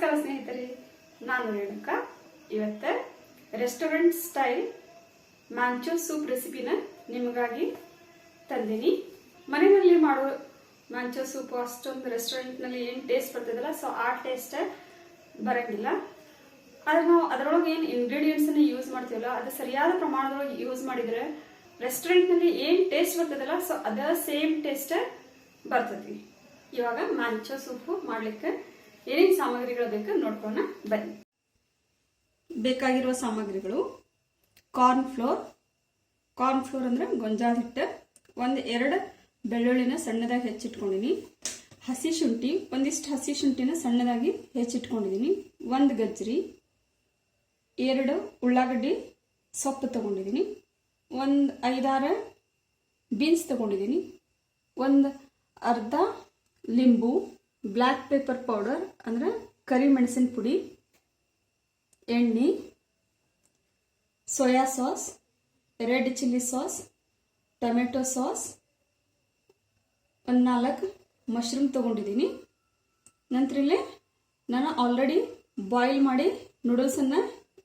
ನಮಸ್ಕಾರ ಸ್ನೇಹಿತರೆ, ನಾನು ರೇಣುಕಾ. ಇವತ್ತು ರೆಸ್ಟೋರೆಂಟ್ ಸ್ಟೈಲ್ ಮ್ಯಾಂಚೋ ಸೂಪ್ ರೆಸಿಪಿನ ನಿಮಗಾಗಿ ತಂದೀನಿ. ಮನೆಯಲ್ಲಿ ಮಾಡೋ ಮ್ಯಾಂಚೋ ಸೂಪ್ ಅಷ್ಟೊಂದು ರೆಸ್ಟೋರೆಂಟ್ನಲ್ಲಿ ಏನು ಟೇಸ್ಟ್ ಬರ್ತದಲ್ಲ, ಸೊ ಆ ಟೇಸ್ಟ್ ಬರಂಗಿಲ್ಲ. ಆದ್ರೆ ನಾವು ಅದರೊಳಗೆ ಏನು ಇಂಗ್ರೀಡಿಯೆಂಟ್ಸನ್ನು ಯೂಸ್ ಮಾಡ್ತೀವಲ್ಲ, ಅದು ಸರಿಯಾದ ಪ್ರಮಾಣದೊಳಗೆ ಯೂಸ್ ಮಾಡಿದರೆ ರೆಸ್ಟೋರೆಂಟ್ನಲ್ಲಿ ಏನು ಟೇಸ್ಟ್ ಬರ್ತದಲ್ಲ, ಸೊ ಅದ ಸೇಮ್ ಟೇಸ್ಟ್ ಬರ್ತದೆ. ಇವಾಗ ಮ್ಯಾಂಚೋ ಸೂಪು ಮಾಡಲಿಕ್ಕೆ ಏನೇನು ಸಾಮಗ್ರಿಗಳು ಬೇಕು ನೋಡ್ಕೊಂಡು ಬನ್ನಿ. ಬೇಕಾಗಿರುವ ಸಾಮಗ್ರಿಗಳು: ಕಾರ್ನ್ ಫ್ಲೋರ್ ಅಂದ್ರೆ ಗೊಂಜಾಳ ಹಿಟ್ಟು, 1-2 ಬೆಳ್ಳುಳ್ಳಿನ ಸಣ್ಣದಾಗಿ ಹೆಚ್ಚಿಟ್ಕೊಂಡಿನಿ, ಹಸಿ ಶುಂಠಿ ಒಂದಿಷ್ಟು ಹಸಿ ಶುಂಠಿನ ಸಣ್ಣದಾಗಿ ಹೆಚ್ಚಿಟ್ಕೊಂಡಿದ್ದೀನಿ, 1 ಗಜ್ಜರಿ, 2 ಉಳ್ಳಾಗಡ್ಡಿ ಸೊಪ್ಪು ತಗೊಂಡಿದ್ದೀನಿ, 5-6 ಬೀನ್ಸ್ ತಗೊಂಡಿದ್ದೀನಿ, 1 ಅರ್ಧ ಲಿಂಬು, ಬ್ಲ್ಯಾಕ್ ಪೆಪ್ಪರ್ ಪೌಡರ್ ಅಂದ್ರೆ ಕರಿಮೆಣಸಿನ ಪುಡಿ, ಎಣ್ಣೆ, soya sauce, red chilli sauce, tomato sauce, 4 mushroom ತಗೊಂಡಿದ್ದೀನಿ. ನಂತರ ಇಲ್ಲಿ ನಾನು ಆಲ್ರೆಡಿ ಬಾಯ್ಲ್ ಮಾಡಿ ನೂಡಲ್ಸನ್ನು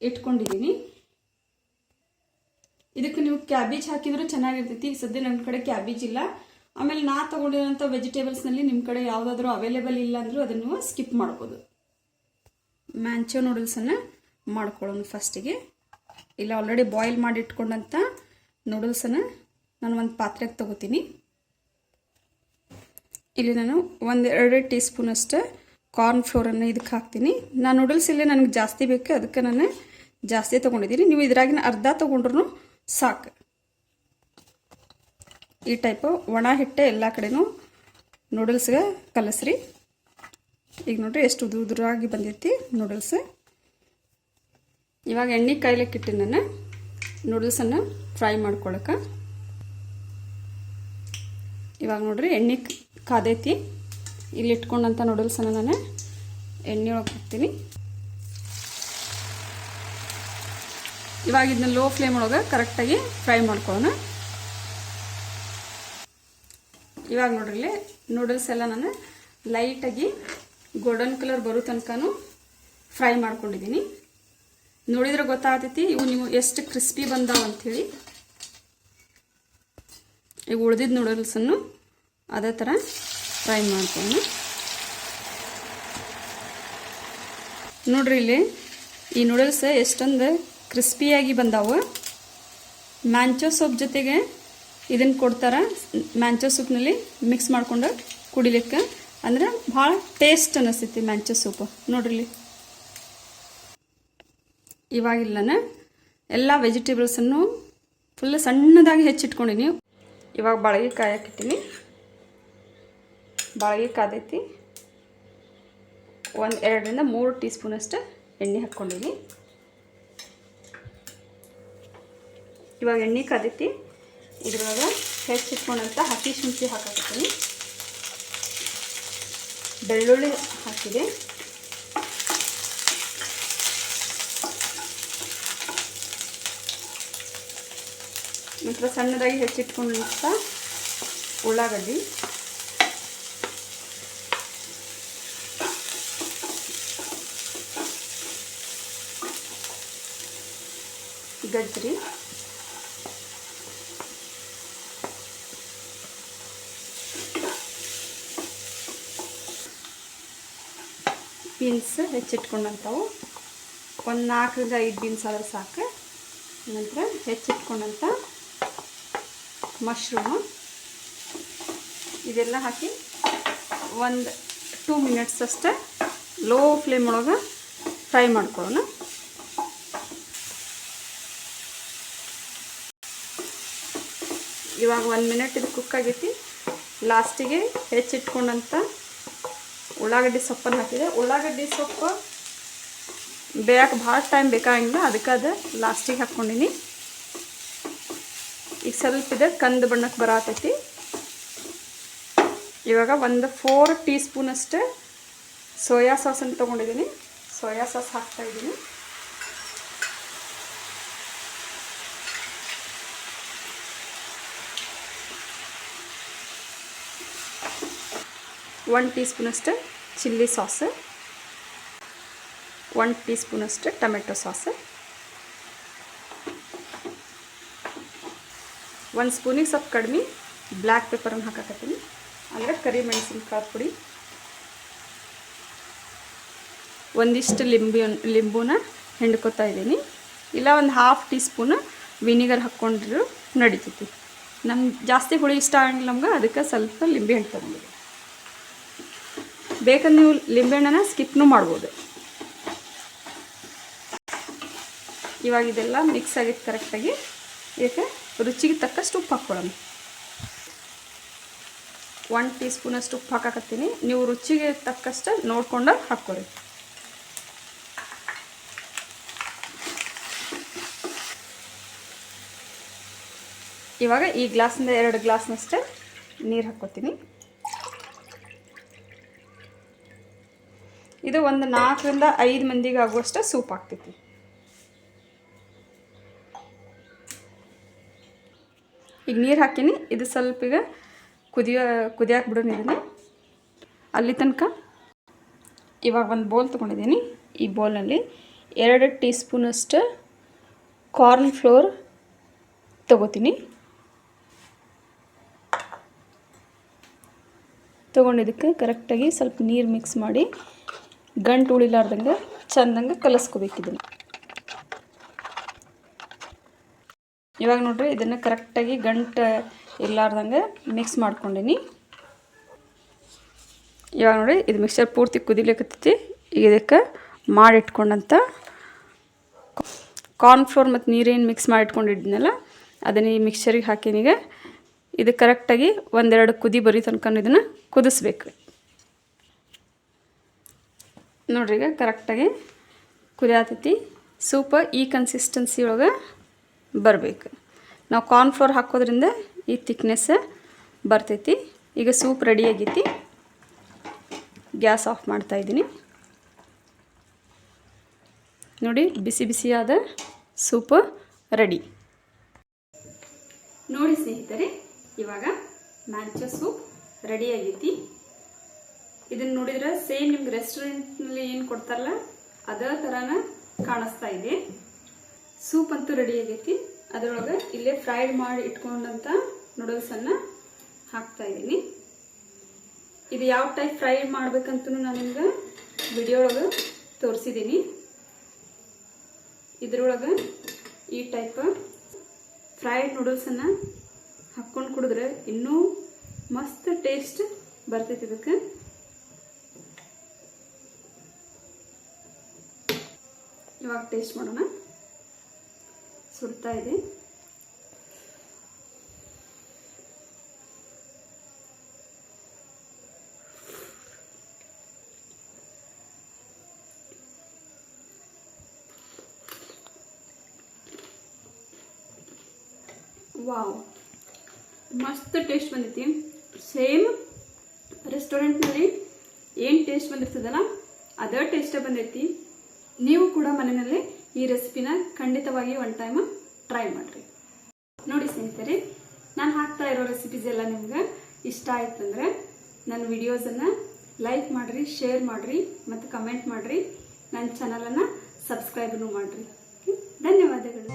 ಇಟ್ಕೊಂಡಿದ್ದೀನಿ. ಇದಕ್ಕೆ ನೀವು ಕ್ಯಾಬೇಜ್ ಹಾಕಿದ್ರು ಚೆನ್ನಾಗಿರ್ತೈತಿ. ಈಗ ಸದ್ಯ ನನ್ನ ಕಡೆ ಕ್ಯಾಬೇಜ್ ಇಲ್ಲ. ಆಮೇಲೆ ನಾ ತಗೊಂಡಿರೋಂಥ ವೆಜಿಟೇಬಲ್ಸ್ನಲ್ಲಿ ನಿಮ್ಮ ಕಡೆ ಯಾವುದಾದ್ರೂ ಅವೈಲೇಬಲ್ ಇಲ್ಲ ಅಂದರೂ ಅದನ್ನು ಸ್ಕಿಪ್ ಮಾಡ್ಬೋದು. ಮ್ಯಾಂಚೋ ನೂಡಲ್ಸನ್ನು ಮಾಡ್ಕೊಳ್ಳೋಣ. ಫಸ್ಟಿಗೆ ಇಲ್ಲ ಆಲ್ರೆಡಿ ಬಾಯ್ಲ್ ಮಾಡಿ ಇಟ್ಕೊಂಡಂಥ ನೂಡಲ್ಸನ್ನು ನಾನು ಒಂದು ಪಾತ್ರೆಗೆ ತಗೋತೀನಿ. ಇಲ್ಲಿ ನಾನು 1-2 ಟೀ ಸ್ಪೂನ್ ಅಷ್ಟು ಕಾರ್ನ್ ಫ್ಲೋರನ್ನು ಇದಕ್ಕೆ ಹಾಕ್ತೀನಿ. ನಾನು ನೂಡಲ್ಸ್ ಇಲ್ಲೇ ನನಗೆ ಜಾಸ್ತಿ ಬೇಕು, ಅದಕ್ಕೆ ನಾನು ಜಾಸ್ತಿ ತೊಗೊಂಡಿದ್ದೀನಿ. ನೀವು ಇದ್ರಾಗಿನ ಅರ್ಧ ತೊಗೊಂಡ್ರು ಸಾಕು. ಈ ಟೈಪು ಒಣ ಹಿಟ್ಟೆ ಎಲ್ಲ ಕಡೆನೂ ನೂಡಲ್ಸ್ಗೆ ಕಲಸ್ರಿ. ಈಗ ನೋಡ್ರಿ ಎಷ್ಟು ಉದುರಾಗಿ ಬಂದೈತಿ ನೂಡಲ್ಸ್. ಇವಾಗ ಎಣ್ಣೆ ಕಾಯ್ಲಿಕ್ಕೆ ಇಟ್ಟು ನಾನು ನೂಡಲ್ಸನ್ನು ಫ್ರೈ ಮಾಡ್ಕೊಳಕ್ಕೆ. ಇವಾಗ ನೋಡ್ರಿ ಎಣ್ಣೆ ಕಾದೈತಿ. ಇಲ್ಲಿ ಇಟ್ಕೊಂಡಂಥ ನೂಡಲ್ಸನ್ನು ನಾನು ಎಣ್ಣೆ ಒಳಗೆ ಹಾಕ್ತೀನಿ. ಇವಾಗ ಇದನ್ನ ಲೋ ಫ್ಲೇಮ್ ಒಳಗೆ ಕರೆಕ್ಟಾಗಿ ಫ್ರೈ ಮಾಡ್ಕೊಳ್ಳೋಣ. ಇವಾಗ ನೋಡ್ರಿ ನೂಡಲ್ಸ್ ಎಲ್ಲ ನಾನು ಲೈಟಾಗಿ ಗೋಲ್ಡನ್ ಕಲರ್ ಬರೋ ತನಕನೂ ಫ್ರೈ ಮಾಡ್ಕೊಂಡಿದ್ದೀನಿ. ನೋಡಿದ್ರೆ ಗೊತ್ತಾಗ್ತೈತಿ ಇವು ನೀವು ಎಷ್ಟು ಕ್ರಿಸ್ಪಿ ಬಂದಾವ ಅಂಥೇಳಿ. ಈಗ ಉಳಿದಿದ್ದ ನೂಡಲ್ಸನ್ನು ಅದೇ ಥರ ಫ್ರೈ ಮಾಡ್ಕೊಂಡು ನೋಡ್ರಿ ಇಲ್ಲಿ ಈ ನೂಡಲ್ಸ್ ಎಷ್ಟೊಂದು ಕ್ರಿಸ್ಪಿಯಾಗಿ ಬಂದಾವು. ಮ್ಯಾಂಚೋ ಸೂಪ್ ಜೊತೆಗೆ ಇದನ್ನು ಕೊಡ್ತಾರೆ. ಮ್ಯಾಂಚೋ ಸೂಪ್ನಲ್ಲಿ ಮಿಕ್ಸ್ ಮಾಡ್ಕೊಂಡು ಕುಡಿಲಿಕ್ಕೆ ಅಂದ್ರೆ ಭಾಳ ಟೇಸ್ಟ್ ಅನ್ನಿಸ್ತೈತಿ ಮ್ಯಾಂಚೋ ಸೂಪು. ನೋಡ್ರಿ ಇವಾಗಿಲ್ಲ ನಾನು ಎಲ್ಲ ವೆಜಿಟೇಬಲ್ಸನ್ನು ಫುಲ್ ಸಣ್ಣದಾಗಿ ಹೆಚ್ಚಿಟ್ಕೊಂಡಿನಿ. ಇವಾಗ ಬಾಳಿಗೆ ಕಾಯಕ್ಕಿಟ್ಟಿನಿ. ಬಾಳಿಗೆ ಕಾದೈತಿ. 2-3 ಟೀ ಸ್ಪೂನ್ ಅಷ್ಟು ಎಣ್ಣೆ ಹಾಕ್ಕೊಂಡಿನಿ. ಇವಾಗ ಎಣ್ಣೆ ಕಾದೈತಿ. ಇದ್ರೊಳಗೆ ಹೆಚ್ಚಿಟ್ಕೊಂಡಂಥ ಹಸಿ ಶುಂಠಿ ಹಾಕತ್ತೀನಿ, ಬೆಳ್ಳುಳ್ಳಿ ಹಾಕಿದೆ, ನಂತರ ಸಣ್ಣದಾಗಿ ಹೆಚ್ಚಿಟ್ಕೊಂಡಂಥ ಉಳ್ಳಾಗಡ್ಡಿ, ಗಜ್ಜರಿ, ಬೀನ್ಸ್ ಹೆಚ್ಚಿಟ್ಕೊಂಡಂಥವು 4-5 ಬೀನ್ಸ್ ಆದ್ರೆ ಸಾಕು. ನಂತರ ಹೆಚ್ಚಿಟ್ಕೊಂಡಂಥ ಮಶ್ರೂಮು ಇದೆಲ್ಲ ಹಾಕಿ 1-2 ಮಿನಿಟ್ಸ್ ಅಷ್ಟೇ ಲೋ ಫ್ಲೇಮ್ ಒಳಗೆ ಫ್ರೈ ಮಾಡ್ಕೊಳ್ಳೋಣ. ಇವಾಗ 1 ಮಿನಿಟ್ ಇದು ಕುಕ್ ಆಗೈತಿ. ಲಾಸ್ಟಿಗೆ ಹೆಚ್ಚಿಟ್ಕೊಂಡಂಥ ಉಳ್ಳಾಗಡ್ಡಿ ಸೊಪ್ಪನ್ನು ಹಾಕಿದೆ. ಉಳ್ಳಾಗಡ್ಡಿ ಸೊಪ್ಪು ಬೇಯಕ್ಕೆ ಭಾಳ ಟೈಮ್ ಬೇಕಾಗಿಲ್ಲ, ಅದಕ್ಕೆ ಅದು ಲಾಸ್ಟಿಗೆ ಹಾಕ್ಕೊಂಡಿನಿ. ಈಗ ಸ್ವಲ್ಪ ಇದೆ ಕಂದು ಬಣ್ಣಕ್ಕೆ ಬರತೈತಿ. ಇವಾಗ 4 ಟೀ ಸ್ಪೂನ್ ಅಷ್ಟು ಸೋಯಾ ಸಾಸನ್ನು ತೊಗೊಂಡಿದ್ದೀನಿ. ಸೋಯಾ ಸಾಸ್ ಹಾಕ್ತಾಯಿದ್ದೀನಿ. ಒನ್ ಟೀ ಸ್ಪೂನ್ ಅಷ್ಟು ಚಿಲ್ಲಿ ಸಾಸ್, 1 ಟೀ ಸ್ಪೂನಷ್ಟು ಟೊಮೆಟೊ ಸಾಸ್, 1 ಸ್ಪೂನಿಗೆ ಸ್ವಲ್ಪ ಕಡಿಮೆ ಬ್ಲ್ಯಾಕ್ ಪೆಪ್ಪರನ್ನು ಹಾಕಕತ್ತೀನಿ, ಅಂದರೆ ಕರಿಮೆಣಸಿನಕಾಯಿ ಪುಡಿ, ಒಂದಿಷ್ಟು ಲಿಂಬುನ ಹಿಂಡ್ಕೊತಾ ಇದ್ದೀನಿ. ಇಲ್ಲ ಒಂದು 1/2 ಟೀ ಸ್ಪೂನ್ ವಿನಿಗರ್ ಹಾಕ್ಕೊಂಡ್ರು ನಡಿತೈತಿ. ನಮ್ಗೆ ಜಾಸ್ತಿ ಹುಳಿ ಇಷ್ಟ ಆಗಂಗಿಲ್ಲ ನಮ್ಗೆ, ಅದಕ್ಕೆ ಸ್ವಲ್ಪ ಲಿಂಬೆಹಣ್ಣು ತೊಗೊಂಡಿದ್ದೆ. ಬೇಕಂದ್ರೆ ನೀವು ಲಿಂಬೆಹಣ್ಣನ್ನ ಸ್ಕಿಪ್ನೂ ಮಾಡ್ಬೋದು. ಇವಾಗ ಇದೆಲ್ಲ ಮಿಕ್ಸ್ ಆಗಿತ್ತು ಕರೆಕ್ಟಾಗಿ. ಇದಕ್ಕೆ ರುಚಿಗೆ ತಕ್ಕಷ್ಟು ಉಪ್ಪು ಹಾಕ್ಕೊಳ್ಳೋಣ. 1 ಟೀ ಸ್ಪೂನಷ್ಟು ಉಪ್ಪು ಹಾಕಕತ್ತೀನಿ. ನೀವು ರುಚಿಗೆ ತಕ್ಕಷ್ಟು ನೋಡ್ಕೊಂಡು ಹಾಕ್ಕೊಳ್ಳಿ. ಇವಾಗ ಈ ಗ್ಲಾಸಿಂದ 2 ಗ್ಲಾಸ್ನಷ್ಟೇ ನೀರು ಹಾಕ್ಕೊತೀನಿ. ಇದು ಒಂದು 4 ರಿಂದ 5 ಮಂದಿಗೆ ಆಗುವಷ್ಟು ಸೂಪ್ ಆಗ್ತೈತಿ. ಈಗ ನೀರು ಹಾಕೀನಿ. ಇದು ಸ್ವಲ್ಪ ಈಗ ಕುದಿಯಾಕೆ ಬಿಡೋಣ ಇದನ್ನು ಅಲ್ಲಿ ತನಕ. ಇವಾಗ ಒಂದು ಬೌಲ್ ತೊಗೊಂಡಿದ್ದೀನಿ. ಈ ಬೌಲ್ನಲ್ಲಿ 2 ಟೀ ಸ್ಪೂನಷ್ಟು ಕಾರ್ನ್ ಫ್ಲೋರ್ ತೊಗೋತೀನಿ. ತೊಗೊಂಡಿದ್ದಕ್ಕೆ ಕರೆಕ್ಟಾಗಿ ಸ್ವಲ್ಪ ನೀರು ಮಿಕ್ಸ್ ಮಾಡಿ ಗಂಟು ಉಳಿಲಾರ್ದಂಗೆ ಚೆಂದಂಗೆ ಕಲಿಸ್ಕೋಬೇಕು ಇದನ್ನು. ಇವಾಗ ನೋಡ್ರಿ ಇದನ್ನು ಕರೆಕ್ಟಾಗಿ ಗಂಟು ಇರಲಾರ್ದಂಗೆ ಮಿಕ್ಸ್ ಮಾಡ್ಕೊಂಡೀನಿ. ಇವಾಗ ನೋಡಿ ಇದು ಮಿಕ್ಸರ್ ಪೂರ್ತಿ ಕುದಿಲಿಕ್ಕತ್ತೈತಿ. ಈಗ ಇದಕ್ಕೆ ಮಾಡಿಟ್ಕೊಂಡಂಥ ಕಾರ್ನ್ಫ್ಲೋರ್ ಮತ್ತು ನೀರೇನು ಮಿಕ್ಸ್ ಮಾಡಿಟ್ಕೊಂಡಿದ್ನಲ್ಲ ಅದನ್ನು ಈ ಮಿಕ್ಸರಿಗೆ ಹಾಕೀನೀಗ. ಇದು ಕರೆಕ್ಟಾಗಿ 1-2 ಕುದಿ ಬರೀ ತನಕ ಇದನ್ನು ಕುದಿಸ್ಬೇಕು. ನೋಡ್ರಿ ಈಗ ಕರೆಕ್ಟಾಗಿ ಕುದಿಯಾತೈತಿ. ಸೂಪ ಈ ಕನ್ಸಿಸ್ಟೆನ್ಸಿ ಒಳಗೆ ಬರಬೇಕು. ನಾವು ಕಾರ್ನ್ಫ್ಲೋರ್ ಹಾಕೋದ್ರಿಂದ ಈ ಥಿಕ್ನೆಸ್ ಬರ್ತೈತಿ. ಈಗ ಸೂಪ್ ರೆಡಿ ಆಗೈತಿ. ಗ್ಯಾಸ್ ಆಫ್ ಮಾಡ್ತಾಯಿದ್ದೀನಿ. ನೋಡಿ ಬಿಸಿ ಬಿಸಿಯಾದ ಸೂಪ್ ರೆಡಿ. ನೋಡಿ ಸ್ನೇಹಿತರೆ, ಇವಾಗ ಮ್ಯಾಂಚೋ ಸೂಪ್ ರೆಡಿ ಆಗೈತಿ. ಇದನ್ನು ನೋಡಿದ್ರೆ ಸೇಮ್ ನಿಮ್ಗೆ ರೆಸ್ಟೋರೆಂಟ್ನಲ್ಲಿ ಏನು ಕೊಡ್ತಾರಲ್ಲ ಅದೇ ಥರನ ಕಾಣಿಸ್ತಾ ಇದೆ. ಸೂಪ್ ಅಂತೂ ರೆಡಿ ಆಗೈತಿ. ಅದರೊಳಗೆ ಇಲ್ಲೇ ಫ್ರೈಡ್ ಮಾಡಿ ಇಟ್ಕೊಂಡಂಥ ನೂಡಲ್ಸನ್ನು ಹಾಕ್ತಾ ಇದ್ದೀನಿ. ಇದು ಯಾವ ಟೈಪ್ ಫ್ರೈ ಮಾಡ್ಬೇಕಂತೂ ನಾನು ನಿಮ್ಗೆ ವಿಡಿಯೋ ಒಳಗೆ ತೋರಿಸಿದ್ದೀನಿ. ಇದರೊಳಗೆ ಈ ಟೈಪ್ ಫ್ರೈಡ್ ನೂಡಲ್ಸನ್ನು ಹಾಕ್ಕೊಂಡು ಕುಡಿದ್ರೆ ಇನ್ನೂ ಮಸ್ತ್ ಟೇಸ್ಟ್ ಬರ್ತೈತಿ. ಇದಕ್ಕೆ ಇವಾಗ ಟೇಸ್ಟ್ ಮಾಡೋಣ. ಸುಡ್ತಾ ಇದೆ. ವಾವ್, ಮಸ್ತ್ ಟೇಸ್ಟ್ ಬಂದೈತಿ. ಸೇಮ್ ರೆಸ್ಟೋರೆಂಟ್ನಲ್ಲಿ ಏನು ಟೇಸ್ಟ್ ಬಂದಿರ್ತದಲ್ಲ ಅದೇ ಟೇಸ್ಟೇ ಬಂದೈತಿ. ನೀವು ಕೂಡ ಮನೆಯಲ್ಲಿ ಈ ರೆಸಿಪಿನ ಖಂಡಿತವಾಗಿ 1 ಟೈಮ್ ಟ್ರೈ ಮಾಡಿರಿ. ನೋಡಿ ಸ್ನೇಹಿತರೆ, ನಾನು ಹಾಕ್ತಾ ಇರೋ ರೆಸಿಪೀಸ್ ಎಲ್ಲ ನಿಮ್ಗೆ ಇಷ್ಟ ಆಯ್ತಂದ್ರೆ ನನ್ನ ವಿಡಿಯೋಸನ್ನು ಲೈಕ್ ಮಾಡಿರಿ, ಶೇರ್ ಮಾಡಿರಿ ಮತ್ತು ಕಮೆಂಟ್ ಮಾಡಿರಿ. ನನ್ನ ಚಾನಲನ್ನು ಸಬ್ಸ್ಕ್ರೈಬ್ನೂ ಮಾಡಿರಿ. ಧನ್ಯವಾದಗಳು.